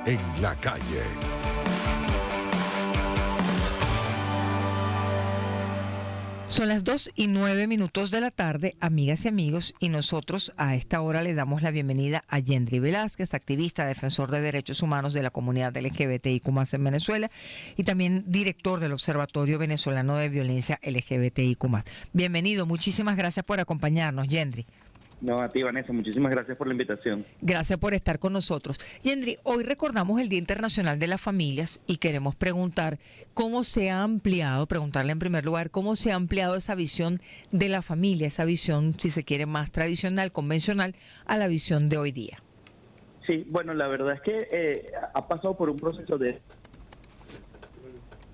en la calle. Son las 2:09 de la tarde, amigas y amigos, y nosotros a esta hora le damos la bienvenida a Yendri Velázquez, activista, defensor de derechos humanos de la comunidad LGBTIQ+ en Venezuela y también director del Observatorio Venezolano de Violencia LGBTIQ+. Bienvenido, muchísimas gracias por acompañarnos, Yendri. No, a ti, Vanessa, muchísimas gracias por la invitación. Gracias por estar con nosotros. Yendri, hoy recordamos el Día Internacional de las Familias y queremos preguntar cómo se ha ampliado, preguntarle en primer lugar, cómo se ha ampliado esa visión de la familia, esa visión, si se quiere, más tradicional, convencional, a la visión de hoy día. Sí, bueno, la verdad es que ha pasado por un proceso de...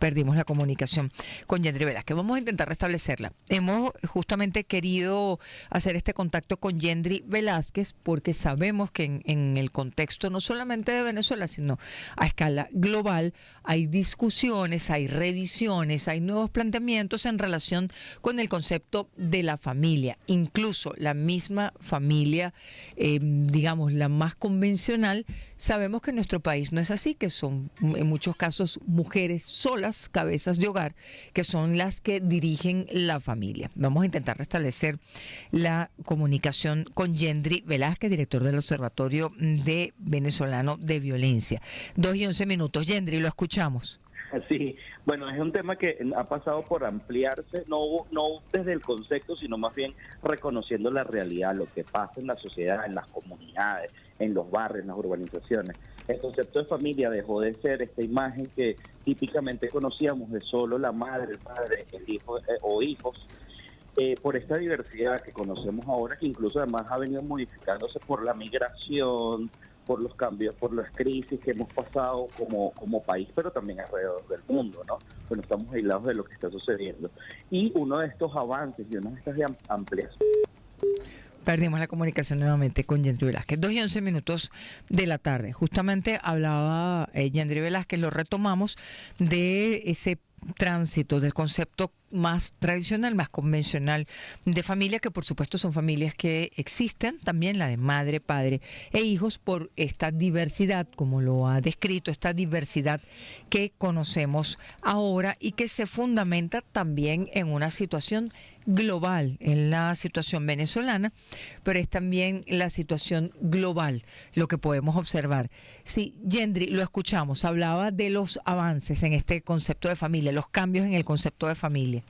Perdimos la comunicación con Yendri Velázquez. Vamos a intentar restablecerla. Hemos justamente querido hacer este contacto con Yendri Velázquez porque sabemos que en el contexto no solamente de Venezuela, sino a escala global, hay discusiones, hay revisiones, hay nuevos planteamientos en relación con el concepto de la familia. Incluso la misma familia, digamos, la más convencional, sabemos que en nuestro país no es así, que son en muchos casos mujeres solas, cabezas de hogar, que son las que dirigen la familia. Vamos a intentar restablecer la comunicación con Yendri Velázquez, director del Observatorio Venezolano de Violencia. 2:11. Yendri, lo escuchamos. Sí, bueno, es un tema que ha pasado por ampliarse, no desde el concepto, sino más bien reconociendo la realidad, lo que pasa en la sociedad, en las comunidades, en los barrios, en las urbanizaciones. El concepto de familia dejó de ser esta imagen que típicamente conocíamos de solo la madre, el padre, el hijo o hijos, por esta diversidad que conocemos ahora, que incluso además ha venido modificándose por la migración, por los cambios, por las crisis que hemos pasado como país, pero también alrededor del mundo, ¿no? Bueno, estamos aislados de lo que está sucediendo. Y uno de estos avances y una de estas ampliaciones... Perdimos la comunicación nuevamente con Yendri Velázquez. 2:11 de la tarde. Justamente hablaba Yendri Velázquez, lo retomamos, de ese tránsito del concepto más tradicional, más convencional de familia, que por supuesto son familias que existen, también la de madre, padre e hijos, por esta diversidad, como lo ha descrito, esta diversidad que conocemos ahora y que se fundamenta también en una situación global, en la situación venezolana, pero es también la situación global lo que podemos observar. Sí, Yendri, lo escuchamos, hablaba de los avances en este concepto de familia, los cambios en el concepto de familia.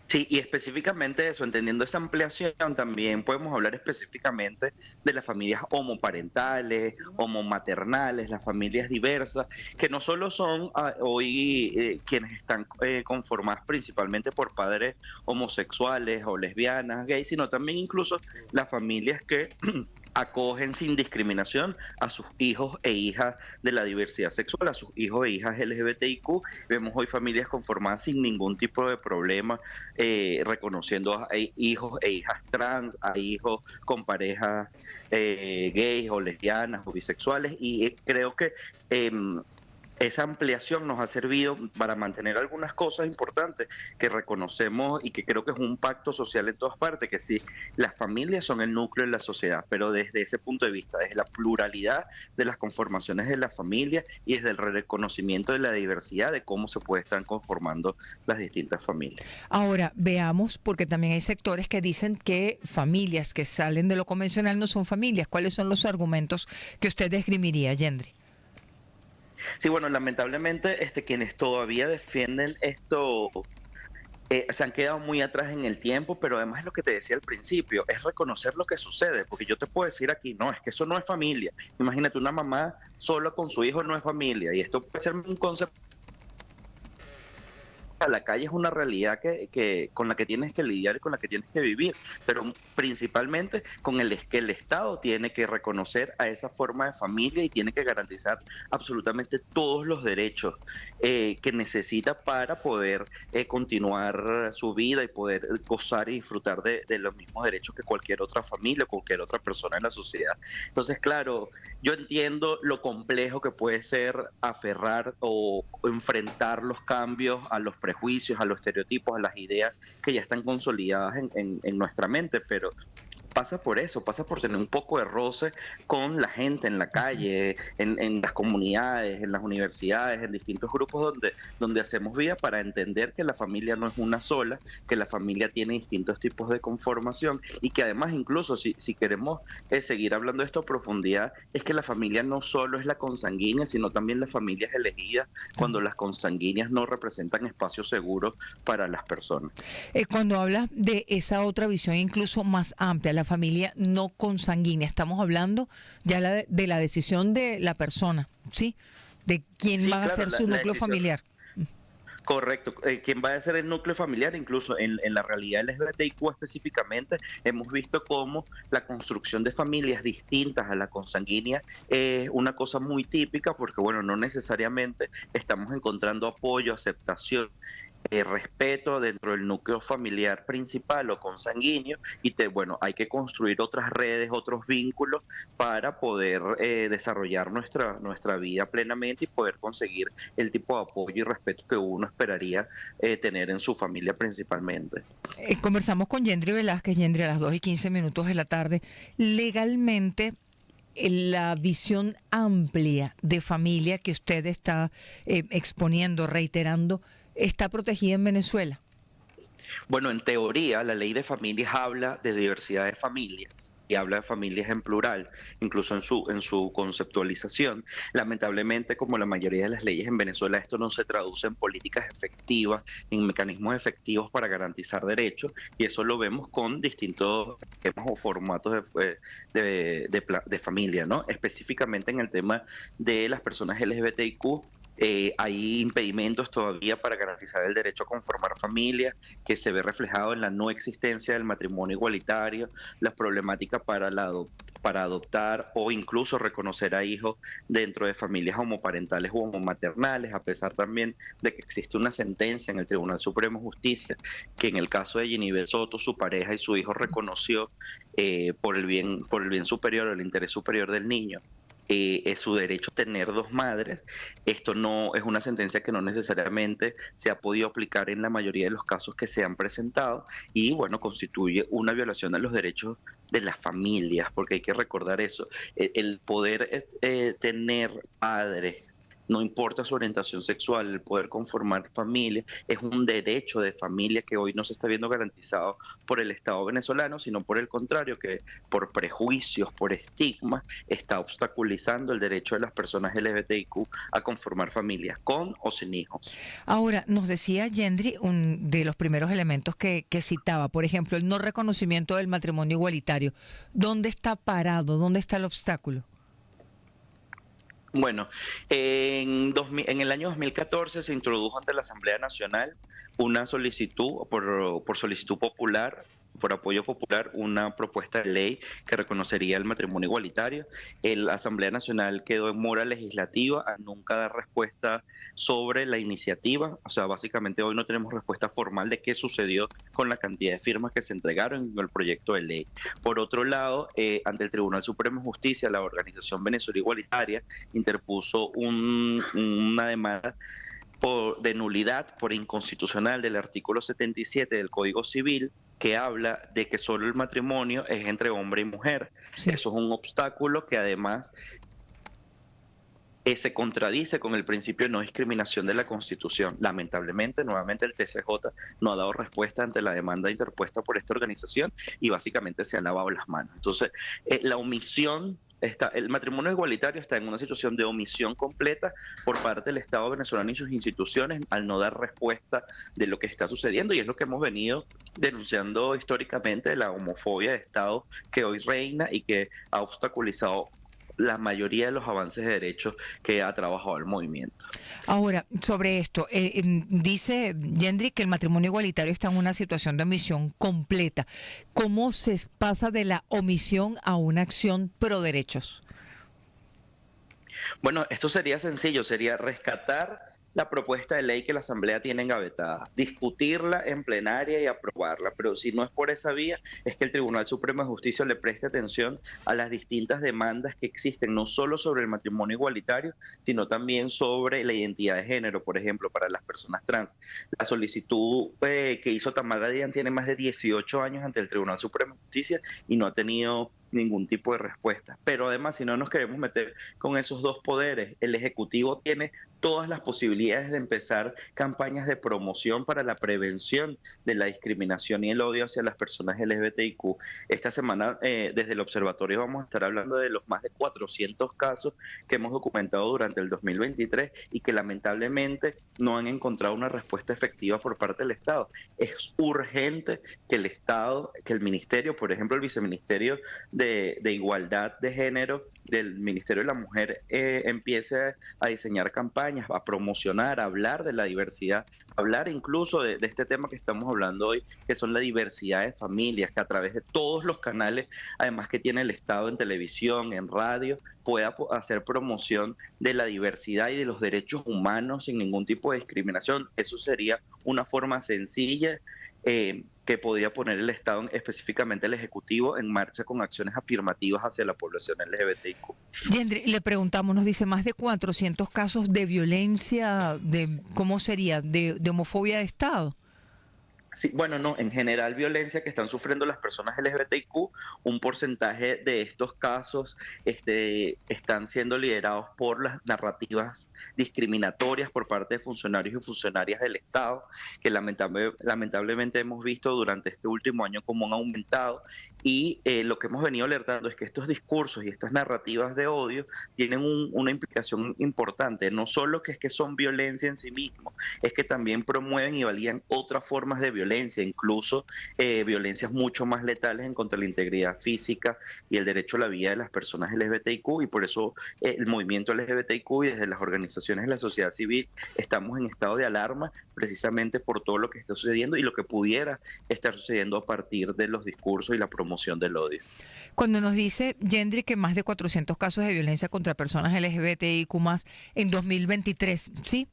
Sí, y específicamente eso, entendiendo esa ampliación, también podemos hablar específicamente de las familias homoparentales, homomaternales, las familias diversas, que no solo son hoy quienes están conformadas principalmente por padres homosexuales o lesbianas, gays, sino también incluso las familias que acogen sin discriminación a sus hijos e hijas de la diversidad sexual, a sus hijos e hijas LGBTIQ. Vemos hoy familias conformadas sin ningún tipo de problema, reconociendo a hijos e hijas trans, a hijos con parejas gays o lesbianas o bisexuales, y creo que esa ampliación nos ha servido para mantener algunas cosas importantes que reconocemos y que creo que es un pacto social en todas partes, que sí, las familias son el núcleo de la sociedad, pero desde ese punto de vista, desde la pluralidad de las conformaciones de la familia y desde el reconocimiento de la diversidad de cómo se puede estar conformando las distintas familias. Ahora, veamos, porque también hay sectores que dicen que familias que salen de lo convencional no son familias. ¿Cuáles son los argumentos que usted esgrimiría, Yendri? Sí, bueno, lamentablemente quienes todavía defienden esto se han quedado muy atrás en el tiempo, pero además es lo que te decía al principio, es reconocer lo que sucede, porque yo te puedo decir aquí, no, es que eso no es familia. Imagínate, una mamá sola con su hijo no es familia, y esto puede ser un concepto. La calle es una realidad con la que tienes que lidiar y con la que tienes que vivir, pero principalmente con que el Estado tiene que reconocer a esa forma de familia y tiene que garantizar absolutamente todos los derechos que necesita para poder continuar su vida y poder gozar y disfrutar de los mismos derechos que cualquier otra familia o cualquier otra persona en la sociedad. Entonces, claro, yo entiendo lo complejo que puede ser aferrar o enfrentar los cambios a los prejuicios, a los estereotipos, a las ideas que ya están consolidadas en nuestra mente, pero pasa por eso, pasa por tener un poco de roce con la gente en la calle, en las comunidades, en las universidades, en distintos grupos donde hacemos vida para entender que la familia no es una sola, que la familia tiene distintos tipos de conformación y que además incluso si queremos seguir hablando de esto a profundidad, es que la familia no solo es la consanguínea, sino también las familias elegidas cuando las consanguíneas no representan espacios seguros para las personas. Cuando hablas de esa otra visión incluso más amplia, la familia no consanguínea, estamos hablando ya de la decisión de la persona, ¿sí? De quién Sí, va a claro, ser su la núcleo decisión. familiar. Correcto. ¿Quién va a ser el núcleo familiar? Incluso en la realidad LGBTIQ específicamente, hemos visto cómo la construcción de familias distintas a la consanguínea es una cosa muy típica porque, bueno, no necesariamente estamos encontrando apoyo, aceptación, respeto dentro del núcleo familiar principal o consanguíneo bueno, hay que construir otras redes, otros vínculos para poder desarrollar nuestra vida plenamente y poder conseguir el tipo de apoyo y respeto que uno esperaría tener en su familia principalmente. Conversamos con Yendri Velázquez, Yendri, a las 2:15 de la tarde. Legalmente, la visión amplia de familia que usted está exponiendo, reiterando, está protegida en Venezuela. Bueno, en teoría, la ley de familias habla de diversidad de familias y habla de familias en plural, incluso en su conceptualización. Lamentablemente, como la mayoría de las leyes en Venezuela, esto no se traduce en políticas efectivas, en mecanismos efectivos para garantizar derechos, y eso lo vemos con distintos esquemas o formatos de familia, ¿no? Específicamente en el tema de las personas LGBTIQ. Hay impedimentos todavía para garantizar el derecho a conformar familia, que se ve reflejado en la no existencia del matrimonio igualitario, las problemáticas para adoptar o incluso reconocer a hijos dentro de familias homoparentales u homomaternales, a pesar también de que existe una sentencia en el Tribunal Supremo de Justicia, que en el caso de Ginibel Soto, su pareja y su hijo reconoció por el bien superior, el interés superior del niño, es su derecho a tener dos madres. Esto no es una sentencia que no necesariamente se ha podido aplicar en la mayoría de los casos que se han presentado y bueno, constituye una violación a los derechos de las familias, porque hay que recordar eso, el poder tener padres, no importa su orientación sexual, el poder conformar familia, es un derecho de familia que hoy no se está viendo garantizado por el Estado venezolano, sino por el contrario, que por prejuicios, por estigmas, está obstaculizando el derecho de las personas LGBTIQ a conformar familias con o sin hijos. Ahora, nos decía Yendri, un de los primeros elementos que citaba, por ejemplo, el no reconocimiento del matrimonio igualitario. ¿Dónde está parado? ¿Dónde está el obstáculo? Bueno, en el año 2014 se introdujo ante la Asamblea Nacional una solicitud, por solicitud popular, por apoyo popular, una propuesta de ley que reconocería el matrimonio igualitario. La Asamblea Nacional quedó en mora legislativa a nunca dar respuesta sobre la iniciativa. O sea, básicamente hoy no tenemos respuesta formal de qué sucedió con la cantidad de firmas que se entregaron en el proyecto de ley. Por otro lado, ante el Tribunal Supremo de Justicia, la organización Venezuela Igualitaria interpuso una demanda de nulidad por inconstitucional del artículo 77 del Código Civil, que habla de que solo el matrimonio es entre hombre y mujer. Sí. Eso es un obstáculo que además se contradice con el principio de no discriminación de la Constitución. Lamentablemente, nuevamente el TCJ no ha dado respuesta ante la demanda interpuesta por esta organización y básicamente se ha lavado las manos. Entonces, la omisión el matrimonio igualitario está en una situación de omisión completa por parte del Estado venezolano y sus instituciones al no dar respuesta de lo que está sucediendo, y es lo que hemos venido denunciando históricamente, de la homofobia de Estado que hoy reina y que ha obstaculizado la mayoría de los avances de derechos que ha trabajado el movimiento. Ahora, sobre esto, dice Yendri que el matrimonio igualitario está en una situación de omisión completa. ¿Cómo se pasa de la omisión a una acción pro derechos? Bueno, esto sería sencillo, sería rescatar la propuesta de ley que la Asamblea tiene engavetada, discutirla en plenaria y aprobarla, pero si no es por esa vía, es que el Tribunal Supremo de Justicia le preste atención a las distintas demandas que existen, no solo sobre el matrimonio igualitario, sino también sobre la identidad de género, por ejemplo, para las personas trans. La solicitud que hizo Tamara Díaz tiene más de 18 años ante el Tribunal Supremo de Justicia y no ha tenido ningún tipo de respuesta. Pero además, si no nos queremos meter con esos dos poderes, el Ejecutivo tiene todas las posibilidades de empezar campañas de promoción para la prevención de la discriminación y el odio hacia las personas LGBTIQ. Esta semana, desde el observatorio, vamos a estar hablando de los más de 400 casos que hemos documentado durante el 2023 y que lamentablemente no han encontrado una respuesta efectiva por parte del Estado. Es urgente que el Estado, que el Ministerio, por ejemplo, el Viceministerio de Igualdad de Género del Ministerio de la Mujer empiece a diseñar campañas, a promocionar, a hablar de la diversidad, hablar incluso de este tema que estamos hablando hoy, que son la diversidad de familias, que a través de todos los canales, además que tiene el Estado en televisión, en radio, pueda hacer promoción de la diversidad y de los derechos humanos sin ningún tipo de discriminación. Eso sería una forma sencilla que podía poner el Estado, específicamente el Ejecutivo, en marcha con acciones afirmativas hacia la población LGBTIQ. Yendri, le preguntamos, nos dice más de 400 casos de violencia, ¿cómo sería? De homofobia de Estado. Sí, bueno, no, en general violencia que están sufriendo las personas LGBTIQ, un porcentaje de estos casos están siendo liderados por las narrativas discriminatorias por parte de funcionarios y funcionarias del Estado, que lamentablemente hemos visto durante este último año cómo han aumentado, y lo que hemos venido alertando es que estos discursos y estas narrativas de odio tienen una implicación importante, no solo que es que son violencia en sí mismos, es que también promueven y validan otras formas de violencia, incluso violencias mucho más letales en contra de la integridad física y el derecho a la vida de las personas LGBTIQ, y por eso el movimiento LGBTIQ y desde las organizaciones de la sociedad civil estamos en estado de alarma precisamente por todo lo que está sucediendo y lo que pudiera estar sucediendo a partir de los discursos y la promoción del odio. Cuando nos dice, Yendri, que más de 400 casos de violencia contra personas LGBTIQ más en 2023, ¿sí?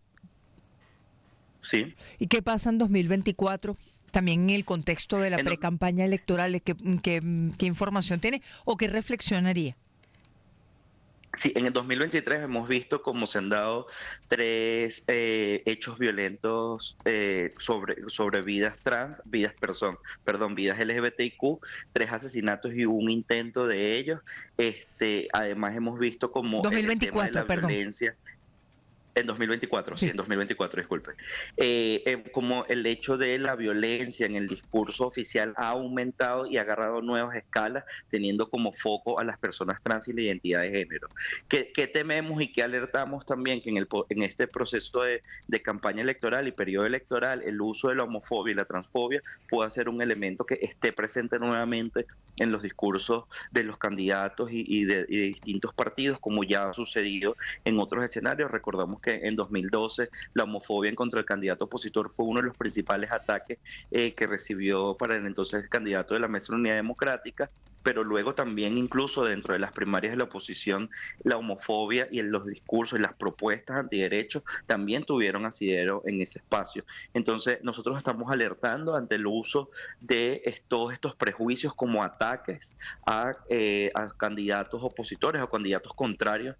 Sí. ¿Y qué pasa en 2024? También en el contexto de la precampaña electoral, ¿qué información tiene o qué reflexionaría? Sí, en el 2023 hemos visto cómo se han dado tres hechos violentos sobre vidas trans, vidas LGBTIQ, tres asesinatos y un intento de ellos. Además hemos visto como 2024, el tema de la violencia. En 2024, sí, en 2024, disculpe. Como el hecho de la violencia en el discurso oficial ha aumentado y ha agarrado nuevas escalas, teniendo como foco a las personas trans y la identidad de género. ¿Qué tememos y qué alertamos también? Que en este proceso de campaña electoral y periodo electoral, el uso de la homofobia y la transfobia pueda ser un elemento que esté presente nuevamente en los discursos de los candidatos y de distintos partidos, como ya ha sucedido en otros escenarios. Recordamos que en 2012 la homofobia en contra del candidato opositor fue uno de los principales ataques que recibió para el entonces candidato de la Mesa de la Unidad Democrática, pero luego también incluso dentro de las primarias de la oposición, la homofobia y en los discursos y las propuestas antiderechos también tuvieron asidero en ese espacio. Entonces nosotros estamos alertando ante el uso de todos estos prejuicios como ataques a candidatos opositores o candidatos contrarios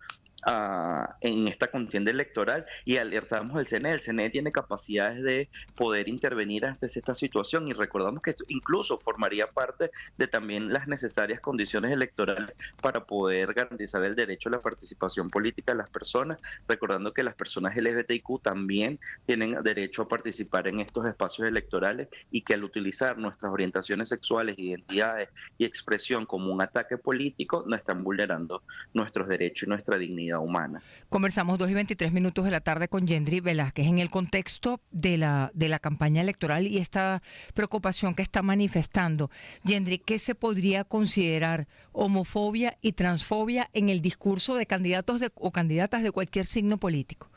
en esta contienda electoral, y alertamos al CNE. El CNE tiene capacidades de poder intervenir ante esta situación, y recordamos que esto incluso formaría parte de también las necesarias condiciones electorales para poder garantizar el derecho a la participación política de las personas, recordando que las personas LGBTIQ también tienen derecho a participar en estos espacios electorales, y que al utilizar nuestras orientaciones sexuales, identidades y expresión como un ataque político, no están vulnerando nuestros derechos y nuestra dignidad humana. Conversamos 2:23 de la tarde con Yendri Velázquez en el contexto de la campaña electoral y esta preocupación que está manifestando. Yendri, ¿qué se podría considerar homofobia y transfobia en el discurso de candidatos o candidatas de cualquier signo político?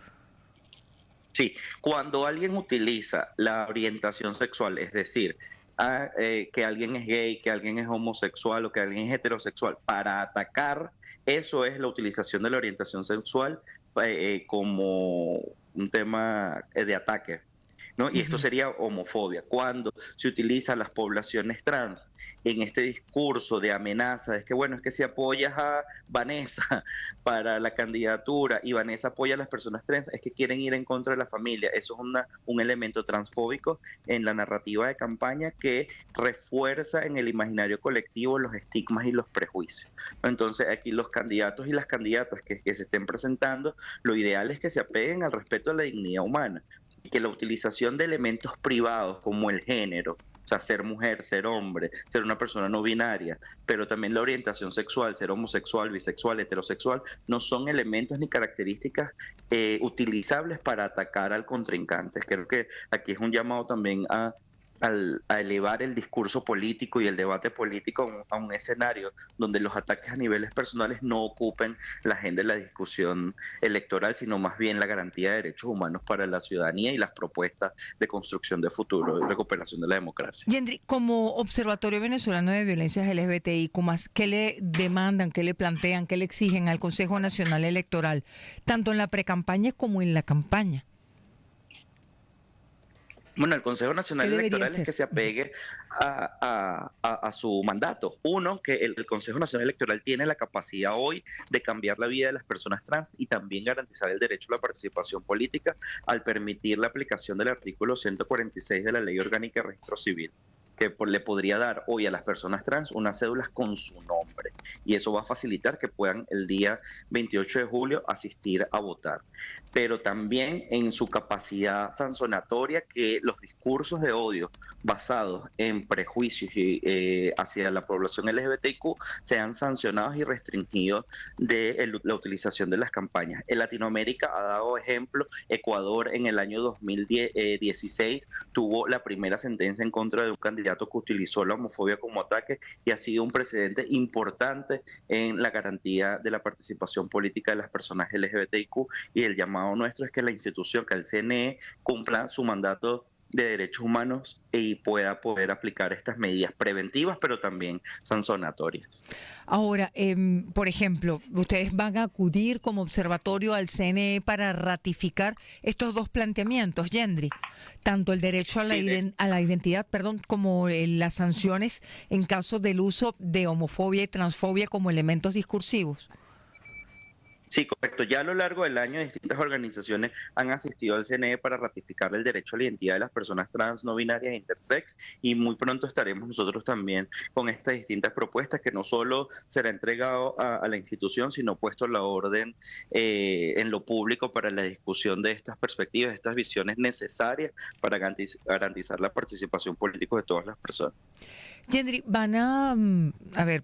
Sí, cuando alguien utiliza la orientación sexual, es decir, que alguien es gay, que alguien es homosexual o que alguien es heterosexual para atacar, eso es la utilización de la orientación sexual como un tema de ataque. ¿No? Y esto Ujú. sería homofobia. Cuando se utilizan las poblaciones trans en este discurso de amenaza, es que bueno, es que si apoyas a Vanessa para la candidatura y Vanessa apoya a las personas trans, es que quieren ir en contra de la familia. Eso es un elemento transfóbico en la narrativa de campaña que refuerza en el imaginario colectivo los estigmas y los prejuicios. Entonces aquí los candidatos y las candidatas que se estén presentando, lo ideal es que se apeguen al respeto a la dignidad humana y que la utilización de elementos privados como el género, o sea, ser mujer, ser hombre, ser una persona no binaria, pero también la orientación sexual, ser homosexual, bisexual, heterosexual, no son elementos ni características utilizables para atacar al contrincante. Creo que aquí es un llamado también a elevar el discurso político y el debate político a un escenario donde los ataques a niveles personales no ocupen la agenda de la discusión electoral, sino más bien la garantía de derechos humanos para la ciudadanía y las propuestas de construcción de futuro, de recuperación de la democracia. Yendri, como Observatorio Venezolano de Violencias LGBTIQ+, ¿qué le demandan, qué le plantean, qué le exigen al Consejo Nacional Electoral, tanto en la precampaña como en la campaña? Bueno, el Consejo ¿Qué Nacional debería Electoral es hacer? que se apegue a su mandato. Uno, que el Consejo Nacional Electoral tiene la capacidad hoy de cambiar la vida de las personas trans y también garantizar el derecho a la participación política al permitir la aplicación del artículo 146 de la Ley Orgánica de Registro Civil, que le podría dar hoy a las personas trans unas cédulas con su nombre. Y eso va a facilitar que puedan el día 28 de julio asistir a votar. Pero también en su capacidad sancionatoria, que los discursos de odio basados en prejuicios hacia la población LGBTIQ sean sancionados y restringidos de la utilización de las campañas. En Latinoamérica ha dado ejemplo, Ecuador en el año 2016 tuvo la primera sentencia en contra de un candidato que utilizó la homofobia como ataque y ha sido un precedente importante en la garantía de la participación política de las personas LGBTIQ, y el llamado nuestro es que la institución, que el CNE, cumpla su mandato de derechos humanos y pueda poder aplicar estas medidas preventivas, pero también sancionatorias. Ahora, por ejemplo, ustedes van a acudir como observatorio al CNE para ratificar estos dos planteamientos, Yendri, tanto el derecho a Sí, a la identidad, perdón, como las sanciones en caso del uso de homofobia y transfobia como elementos discursivos. sí, correcto. Ya a lo largo del año distintas organizaciones han asistido al CNE para ratificar el derecho a la identidad de las personas trans, no binarias e intersex, y muy pronto estaremos nosotros también con estas distintas propuestas que no solo será entregado a la institución, sino puesto a la orden en lo público para la discusión de estas perspectivas, estas visiones necesarias para garantizar la participación política de todas las personas. Yendri, van a ver,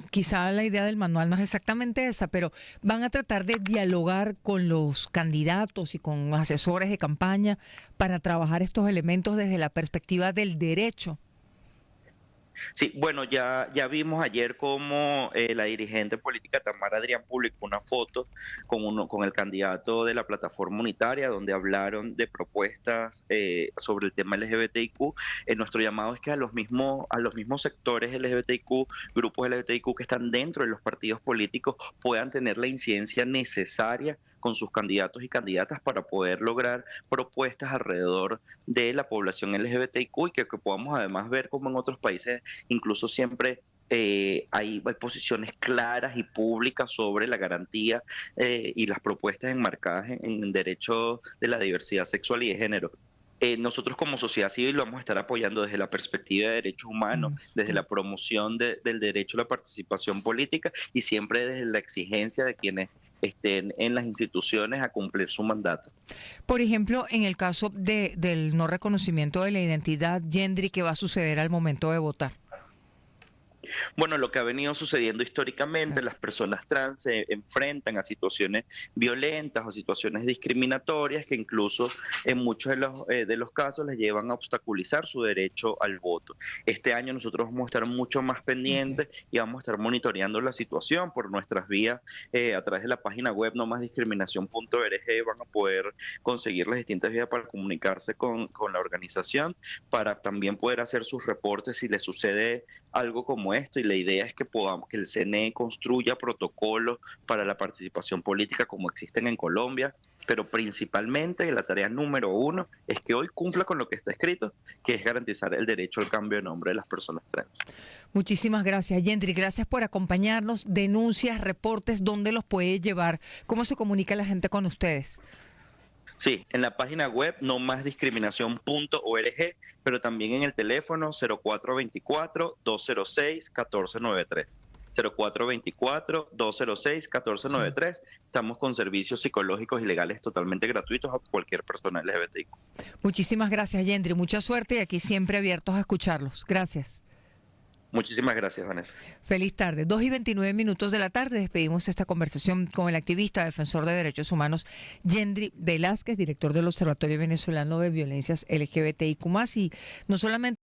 quizá la idea del manual no es exactamente esa, pero van a tratar de dialogar con los candidatos y con los asesores de campaña para trabajar estos elementos desde la perspectiva del derecho. Sí, bueno, ya vimos ayer cómo la dirigente política Tamara Adrián publicó una foto con el candidato de la plataforma unitaria, donde hablaron de propuestas sobre el tema LGBTIQ. Nuestro llamado es que a los mismos sectores LGBTIQ, grupos LGBTIQ que están dentro de los partidos políticos, puedan tener la incidencia necesaria con sus candidatos y candidatas para poder lograr propuestas alrededor de la población LGBTIQ, y que podamos además ver como en otros países incluso siempre hay posiciones claras y públicas sobre la garantía y las propuestas enmarcadas en derecho de la diversidad sexual y de género. Nosotros como sociedad civil lo vamos a estar apoyando desde la perspectiva de derechos humanos, desde la promoción del derecho a la participación política y siempre desde la exigencia de quienes estén en las instituciones a cumplir su mandato. Por ejemplo, en el caso del no reconocimiento de la identidad, Yendri, ¿qué va a suceder al momento de votar? Bueno, lo que ha venido sucediendo históricamente, Claro. las personas trans se enfrentan a situaciones violentas o situaciones discriminatorias que incluso en muchos de los casos les llevan a obstaculizar su derecho al voto. Este año nosotros vamos a estar mucho más Ok. pendientes y vamos a estar monitoreando la situación por nuestras vías a través de la página web nomasdiscriminación.org. Van a poder conseguir las distintas vías para comunicarse con la organización, para también poder hacer sus reportes si les sucede algo como esto, y la idea es que podamos, que el CNE construya protocolos para la participación política como existen en Colombia, pero principalmente la tarea número uno es que hoy cumpla con lo que está escrito, que es garantizar el derecho al cambio de nombre de las personas trans. Muchísimas gracias, Yendri. Gracias por acompañarnos. Denuncias, reportes, ¿dónde los puede llevar? ¿Cómo se comunica la gente con ustedes? Sí, en la página web nomasdiscriminación.org, pero también en el teléfono 0424-206-1493. Sí. 0424-206-1493. Estamos con servicios psicológicos y legales totalmente gratuitos a cualquier persona LGBTI. Muchísimas gracias, Yendri. Mucha suerte y aquí siempre abiertos a escucharlos. Gracias. Muchísimas gracias, Vanessa. Feliz tarde. 2:29 de la tarde. Despedimos esta conversación con el activista defensor de derechos humanos Yendri Velázquez, director del Observatorio Venezolano de Violencias LGBTIQ+, y no solamente